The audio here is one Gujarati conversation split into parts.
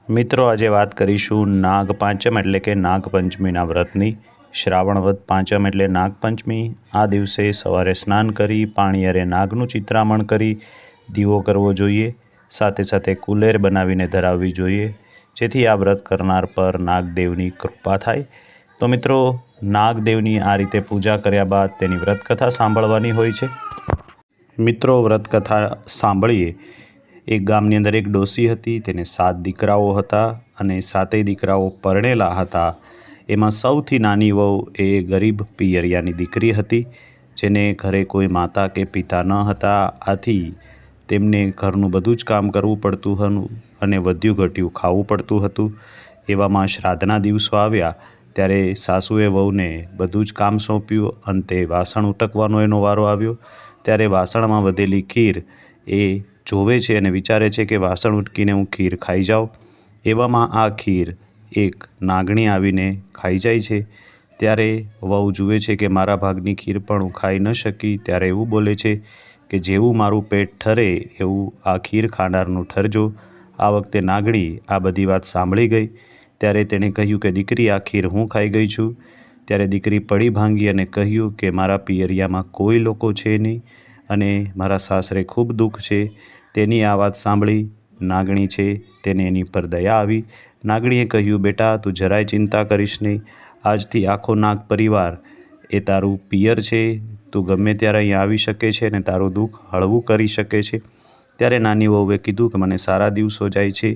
મિત્રો આજે વાત કરીશું નાગપાંચમ એટલે કે નાગપંચમીના વ્રતની। શ્રાવણ વદ પાંચમ એટલે નાગપંચમી। આ દિવસે સવારે સ્નાન કરી પાણીયારે નાગનું ચિત્રામણ કરી દીવો કરવો જોઈએ। સાથે સાથે કુલેર બનાવીને ધરાવવી જોઈએ, જેથી આ વ્રત કરનાર પર નાગદેવની કૃપા થાય। તો મિત્રો, નાગદેવની આ રીતે પૂજા કર્યા બાદ તેની વ્રતકથા સાંભળવાની હોય છે। મિત્રો, વ્રતકથા સાંભળીએ। એક ગામની અંદર એક ડોસી હતી, તેને 7 દીકરાઓ હતા અને 7 દીકરાઓ પરણેલા હતા। એમાં સૌથી નાની વહુ એ ગરીબ પિયરિયાની દીકરી હતી, જેને ઘરે કોઈ માતા કે પિતા ન હતા। આથી તેમને ઘરનું બધું જ કામ કરવું પડતું હતું અને વધ્યું ઘટ્યું ખાવું પડતું હતું। એવામાં શ્રાદ્ધના દિવસો આવ્યા ત્યારે સાસુએ વહુને બધું જ કામ સોંપ્યું। અંતે વાસણ ઉટકવાનો એનો વારો આવ્યો ત્યારે વાસણમાં વધેલી ખીર એ જોવે છે અને વિચારે છે કે વાસણ ઉટકીને હું ખીર ખાઈ જાઉં। એવામાં આ ખીર એક નાગણી આવીને ખાઈ જાય છે। ત્યારે વહુ જુએ છે કે મારા ભાગની ખીર પણ હું ખાઈ ન શકી, ત્યારે એવું બોલે છે કે જેવું મારું પેટ ઠરે એવું આ ખીર ખાનારનું ઠરજો। આ વખતે નાગણી આ બધી વાત સાંભળી ગઈ ત્યારે તેણે કહ્યું કે દીકરી, આ ખીર હું ખાઈ ગઈ છું। ત્યારે દીકરી પડી ભાંગી અને કહ્યું કે મારા પિયરિયામાં કોઈ લોકો છે નહીં અને મારા સાસરે ખૂબ દુઃખ છે। તેની આ વાત સાંભળી નાગણી છે તેને એની પર દયા આવી। નાગણીએ કહ્યું, બેટા તું જરાય ચિંતા કરીશ નહીં, આજથી આખો નાગ પરિવાર એ તારું પિયર છે। તું ગમે ત્યારે અહીં આવી શકે છે અને તારું દુઃખ હળવું કરી શકે છે। ત્યારે નાની વહુએ કીધું કે મને સારા દિવસો જાય છે,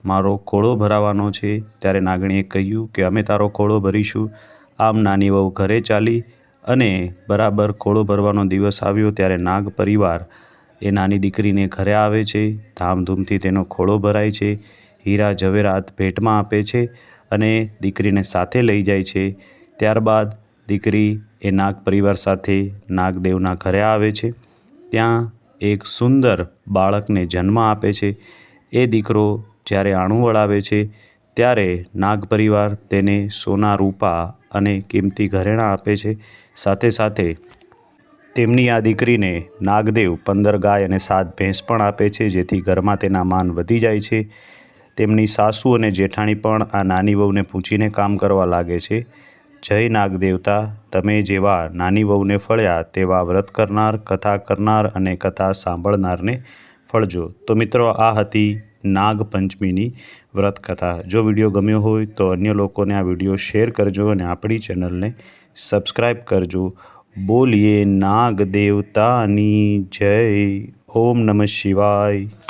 મારો ખોળો ભરાવાનો છે। ત્યારે નાગણીએ કહ્યું કે અમે તારો ખોળો ભરીશું। આમ નાની વહુ ઘરે ચાલી અને બરાબર ખોળો ભરવાનો દિવસ આવ્યો ત્યારે નાગ પરિવાર એ નાની દીકરીને ઘરે આવે છે, ધામધૂમથી તેનો ખોળો ભરાય છે, હીરા ઝવેરાત ભેટમાં આપે છે અને દીકરીને સાથે લઈ જાય છે। ત્યારબાદ દીકરી એ નાગ પરિવાર સાથે નાગદેવના ઘરે આવે છે। ત્યાં એક સુંદર બાળકને જન્મ આપે છે। એ દીકરો જ્યારે આણું વળાવે છે ત્યારે નાગ પરિવાર તેને સોના રૂપા અને કિંમતી ઘરેણાં આપે છે। સાથે સાથે તેમની આ દીકરીને નાગદેવ 15 ગાય અને 7 ભેંસ પણ આપે છે, જેથી ઘરમાં તેના માન વધી જાય છે। તેમની સાસુ અને જેઠાણી પણ આ નાની વહુને પૂછીને કામ કરવા લાગે છે। જય નાગદેવતા, તમે જેવા નાની વહુને ફળ્યા તેવા વ્રત કરનાર, કથા કરનાર અને કથા સાંભળનારને ફળજો। તો મિત્રો, આ હતી નાગપંચમીની વ્રતકથા। જો વિડીયો ગમ્યો હોય તો અન્ય લોકોને આ વિડીયો શેર કરજો અને આપણી ચેનલને સબસ્ક્રાઈબ કરજો। બોલીએ નાગ દેવતાની જય। ઓમ નમઃ શિવાય।